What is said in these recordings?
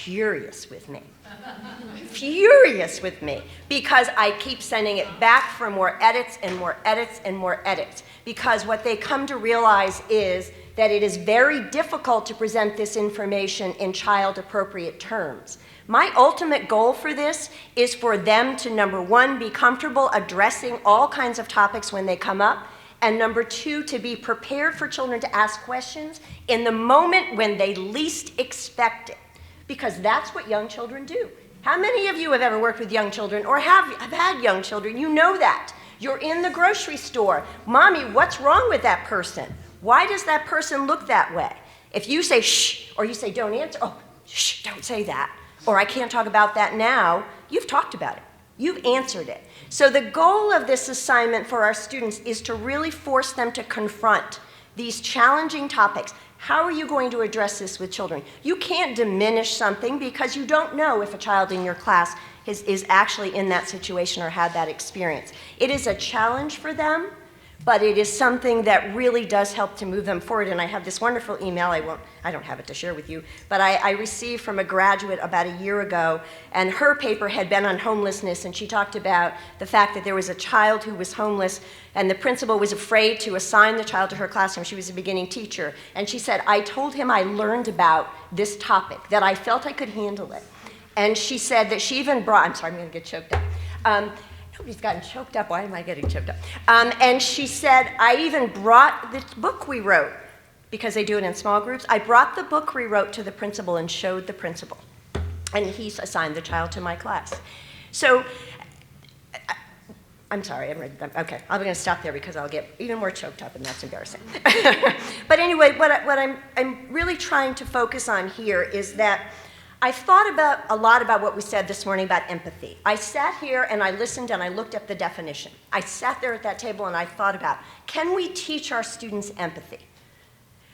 furious with me. Furious with me, because I keep sending it back for more edits and more edits and more edits. Because what they come to realize is that it is very difficult to present this information in child-appropriate terms. My ultimate goal for this is for them to, number one, be comfortable addressing all kinds of topics when they come up, and number two, to be prepared for children to ask questions in the moment when they least expect it, because that's what young children do. How many of you have ever worked with young children or have had young children? You know that. You're in the grocery store. Mommy, what's wrong with that person? Why does that person look that way? If you say shh, or you say don't answer, oh, shh, don't say that, or I can't talk about that now, you've talked about it. You've answered it. So the goal of this assignment for our students is to really force them to confront these challenging topics. How are you going to address this with children? You can't diminish something because you don't know if a child in your class is actually in that situation or had that experience. It is a challenge for them, but it is something that really does help to move them forward. And I have this wonderful email, I don't have it to share with you, but I received from a graduate about a year ago, and her paper had been on homelessness, and she talked about the fact that there was a child who was homeless, and the principal was afraid to assign the child to her classroom. She was a beginning teacher. And she said, I told him I learned about this topic, that I felt I could handle it. And she said that she even brought, I'm sorry, I'm gonna get choked up. Nobody's gotten choked up. Why am I getting choked up? And she said, I even brought the book we wrote, because they do it in small groups. I brought the book we wrote to the principal and showed the principal. And he assigned the child to my class. So, I'm sorry, okay, I'm gonna stop there because I'll get even more choked up, and that's embarrassing. But anyway, what I'm really trying to focus on here is that I've thought a lot about what we said this morning about empathy. I sat here and I listened and I looked up the definition. I sat there at that table and I thought about, can we teach our students empathy?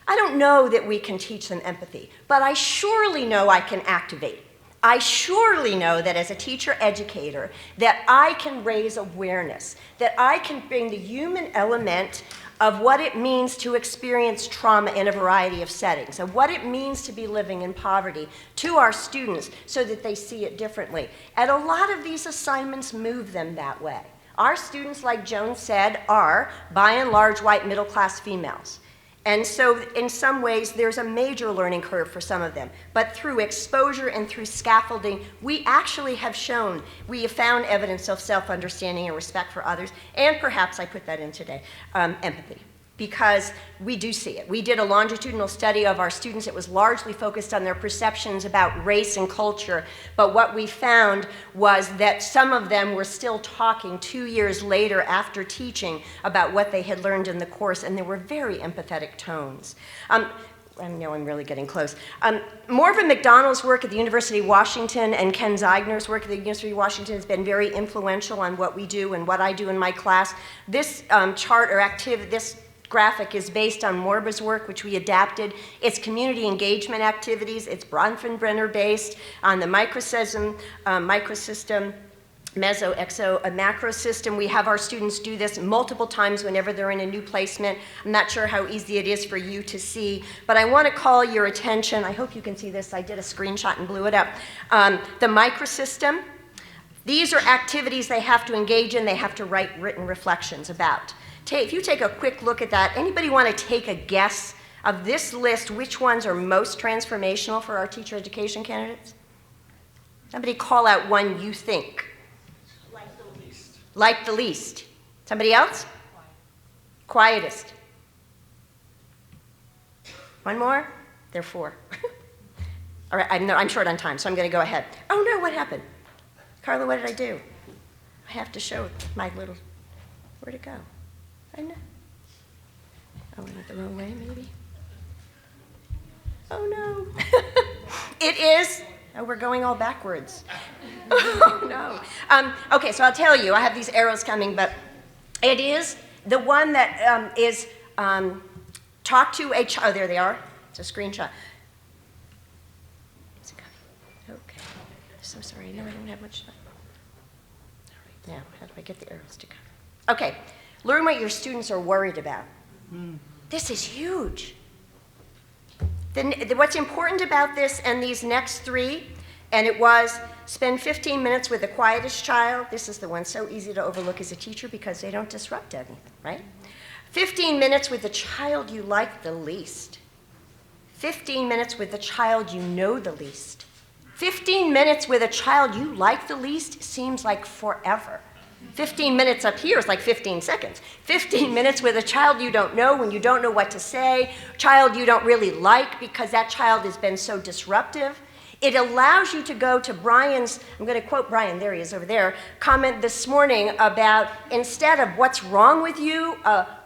I don't know that we can teach them empathy, but I surely know I can activate it. I surely know that as a teacher-educator that I can raise awareness, that I can bring the human element of what it means to experience trauma in a variety of settings, of what it means to be living in poverty to our students so that they see it differently. And a lot of these assignments move them that way. Our students, like Joan said, are, by and large, white middle-class females. And so in some ways, there's a major learning curve for some of them. But through exposure and through scaffolding, we actually have shown, we have found evidence of self-understanding and respect for others, and perhaps, I put that in today, empathy. Because we do see it. We did a longitudinal study of our students. It was largely focused on their perceptions about race and culture, but what we found was that some of them were still talking 2 years later after teaching about what they had learned in the course, and there were very empathetic tones. I know I'm really getting close. Morvan McDonald's work at the University of Washington and Ken Zeigner's work at the University of Washington has been very influential on what we do and what I do in my class. This chart or activity, this graphic is based on Morba's work, which we adapted. It's community engagement activities. It's Bronfenbrenner based on the microsystem, meso, exo, a macro system. We have our students do this multiple times whenever they're in a new placement. I'm not sure how easy it is for you to see, but I want to call your attention. I hope you can see this. I did a screenshot and blew it up. The microsystem. These are activities they have to engage in. They have to write written reflections about. If you take a quick look at that, anybody want to take a guess of this list, which ones are most transformational for our teacher education candidates? Somebody call out one you think. Like the least. Like the least. Somebody else? Quietest. One more? There are 4. All right, I'm short on time, so I'm going to go ahead. Oh no, what happened? Carla, what did I do? I have to show my little, where'd it go? I know. I went the wrong way, maybe. Oh no. It is, oh, we're going all backwards. Oh no. Okay, so I'll tell you, I have these arrows coming, but it is the one that is talk to a child. Oh, there they are. It's a screenshot. Is it coming? Okay. I'm so sorry. No, I don't have much time. All right, now, how do I get the arrows to come? Okay. Learn what your students are worried about. This is huge. Then what's important about this and these next 3 And it was spend 15 minutes with the quietest child. This is the one so easy to overlook as a teacher because they don't disrupt anything, right? 15 minutes with the child you like the least. 15 minutes with the child you know the least. 15 minutes with a child you like the least seems like forever. 15 minutes up here is like 15 seconds. 15 minutes with a child you don't know when you don't know what to say, child you don't really like because that child has been so disruptive. It allows you to go to Brian's, I'm going to quote Brian, there he is over there, comment this morning about instead of what's wrong with you,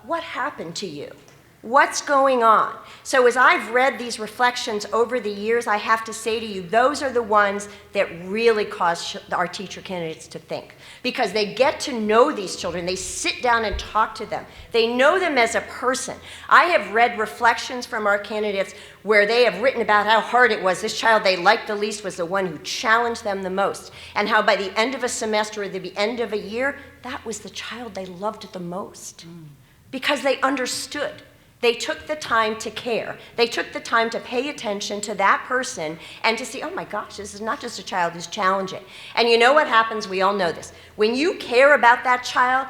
what happened to you? What's going on? So as I've read these reflections over the years, I have to say to you, those are the ones that really cause our teacher candidates to think. Because they get to know these children. They sit down and talk to them. They know them as a person. I have read reflections from our candidates where they have written about how hard it was. This child they liked the least was the one who challenged them the most. And how by the end of a semester or the end of a year, that was the child they loved the most. Because they understood. They took the time to care. They took the time to pay attention to that person and to see, oh my gosh, this is not just a child who's challenging. And you know what happens? We all know this. When you care about that child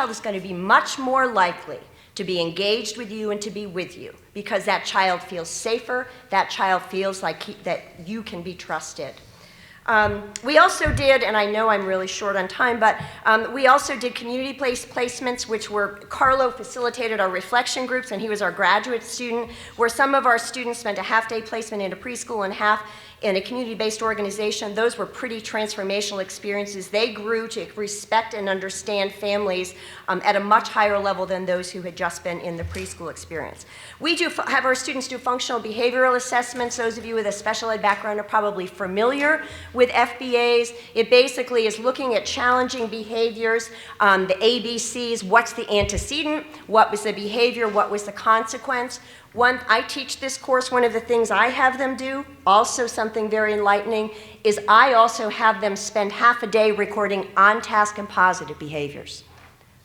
is going to be much more likely to be engaged with you and to be with you because that child feels safer, that child feels like that you can be trusted. We also did, and I know I'm really short on time, but we also did community placements, which were, Carlo facilitated our reflection groups, and he was our graduate student, where some of our students spent a half-day placement in a preschool and half in a community-based organization. Those were pretty transformational experiences. They grew to respect and understand families at a much higher level than those who had just been in the preschool experience. We do have our students do functional behavioral assessments. Those of you with a special ed background are probably familiar with FBAs. It basically is looking at challenging behaviors, the ABCs, what's the antecedent, what was the behavior, what was the consequence. I teach this course, one of the things I have them do, also something very enlightening, is I also have them spend half a day recording on-task and positive behaviors.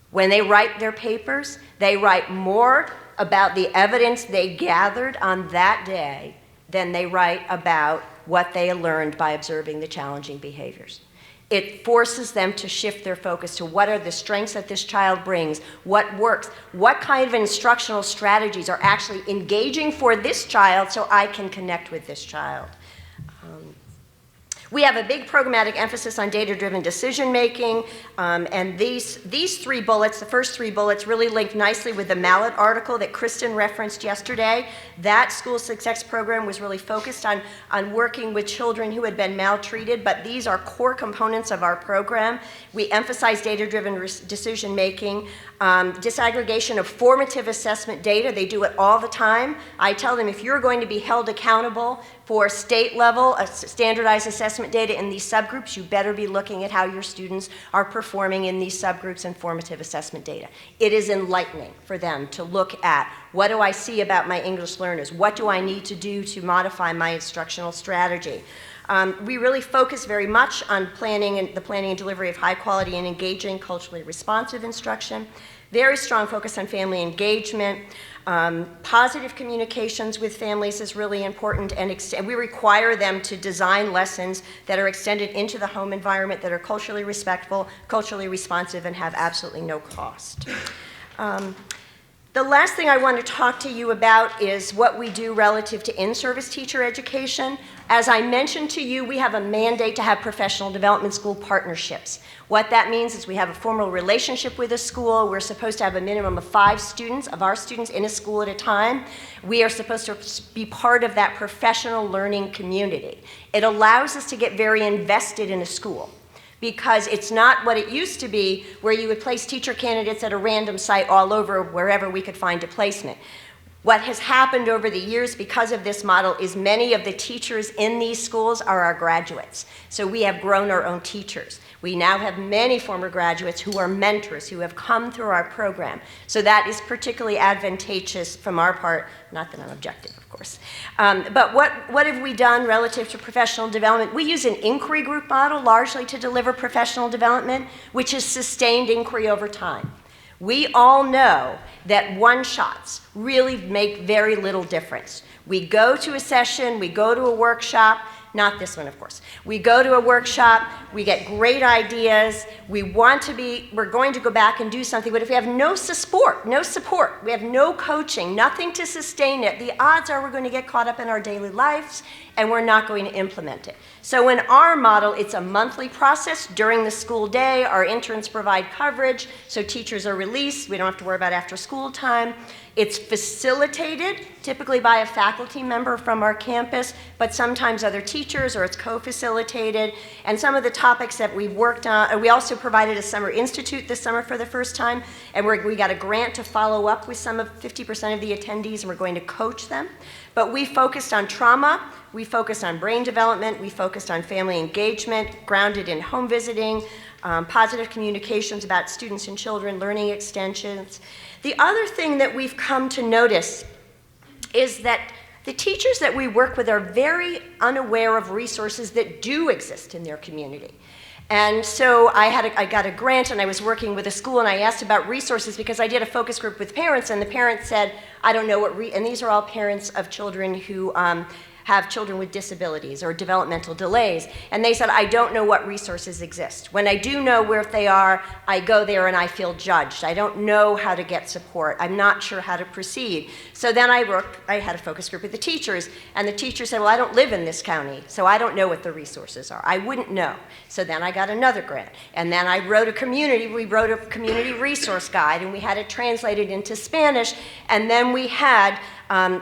When they write their papers, they write more about the evidence they gathered on that day than they write about what they learned by observing the challenging behaviors. It forces them to shift their focus to what are the strengths that this child brings, what works, what kind of instructional strategies are actually engaging for this child so I can connect with this child. We have a big programmatic emphasis on data-driven decision-making, and these three bullets, the first three bullets, really link nicely with the Mallet article that Kristen referenced yesterday. That school success program was really focused on working with children who had been maltreated, but these are core components of our program. We emphasize data-driven decision-making, disaggregation of formative assessment data. They do it all the time. I tell them if you're going to be held accountable for state level standardized assessment data in these subgroups, you better be looking at how your students are performing in these subgroups and formative assessment data. It is enlightening for them to look at what do I see about my English learners? What do I need to do to modify my instructional strategy? We really focus very much on the planning and delivery of high quality and engaging, culturally responsive instruction. Very strong focus on family engagement. Positive communications with families is really important, and we require them to design lessons that are extended into the home environment, that are culturally respectful, culturally responsive, and have absolutely no cost. The last thing I want to talk to you about is what we do relative to in-service teacher education. As I mentioned to you, we have a mandate to have professional development school partnerships. What that means is we have a formal relationship with a school. We're supposed to have a minimum of 5 students, of our students, in a school at a time. We are supposed to be part of that professional learning community. It allows us to get very invested in a school, because it's not what it used to be where you would place teacher candidates at a random site all over wherever we could find a placement. What has happened over the years because of this model is many of the teachers in these schools are our graduates. So we have grown our own teachers. We now have many former graduates who are mentors, who have come through our program. So that is particularly advantageous from our part, not that I'm objective, of course. But what have we done relative to professional development? We use an inquiry group model largely to deliver professional development, which is sustained inquiry over time. We all know that one-shots really make very little difference. We go to a session, we go to a workshop, not this one, of course. We go to a workshop, we get great ideas, we're going to go back and do something, but if we have no support, we have no coaching, nothing to sustain it, the odds are we're going to get caught up in our daily lives and we're not going to implement it. So in our model, it's a monthly process during the school day. Our interns provide coverage, so teachers are released. We don't have to worry about after school time. It's facilitated, typically by a faculty member from our campus, but sometimes other teachers, or it's co-facilitated. And some of the topics that we've worked on, we also provided a summer institute this summer for the first time, and we got a grant to follow up with 50% of the attendees, and we're going to coach them. But we focused on trauma, we focused on brain development, we focused on family engagement, grounded in home visiting, positive communications about students and children, learning extensions. The other thing that we've come to notice is that the teachers that we work with are very unaware of resources that do exist in their community. And so I got a grant, and I was working with a school, and I asked about resources because I did a focus group with parents, and the parents said, I don't know and these are all parents of children who have children with disabilities or developmental delays. And they said, I don't know what resources exist. When I do know where they are, I go there and I feel judged. I don't know how to get support. I'm not sure how to proceed. So then I had a focus group with the teachers, and the teacher said, well, I don't live in this county, so I don't know what the resources are. I wouldn't know. So then I got another grant. And then we wrote a community resource guide, and we had it translated into Spanish, and then we had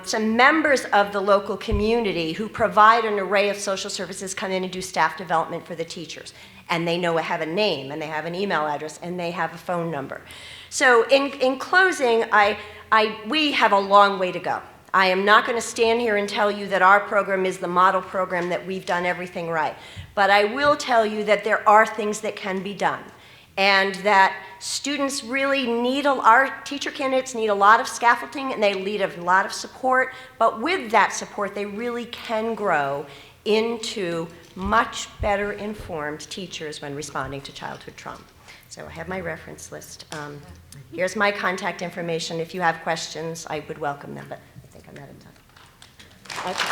some members of the local community who provide an array of social services come in and do staff development for the teachers. And they have a name, and they have an email address, and they have a phone number. So in closing, we have a long way to go. I am not going to stand here and tell you that our program is the model program, that we've done everything right. But I will tell you that there are things that can be done, and that students really our teacher candidates need a lot of scaffolding, and they need a lot of support, but with that support, they really can grow into much better informed teachers when responding to childhood trauma. So I have my reference list. Here's my contact information. If you have questions, I would welcome them, but I think I'm out of time. Okay.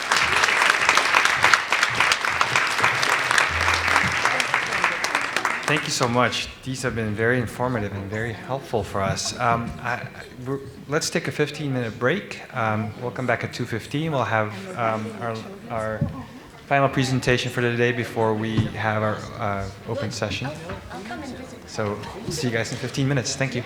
Thank you so much. These have been very informative and very helpful for us. Let's take a 15-minute break. We'll come back at 2:15. We'll have our final presentation for the day before we have our open session. So see you guys in 15 minutes. Thank you.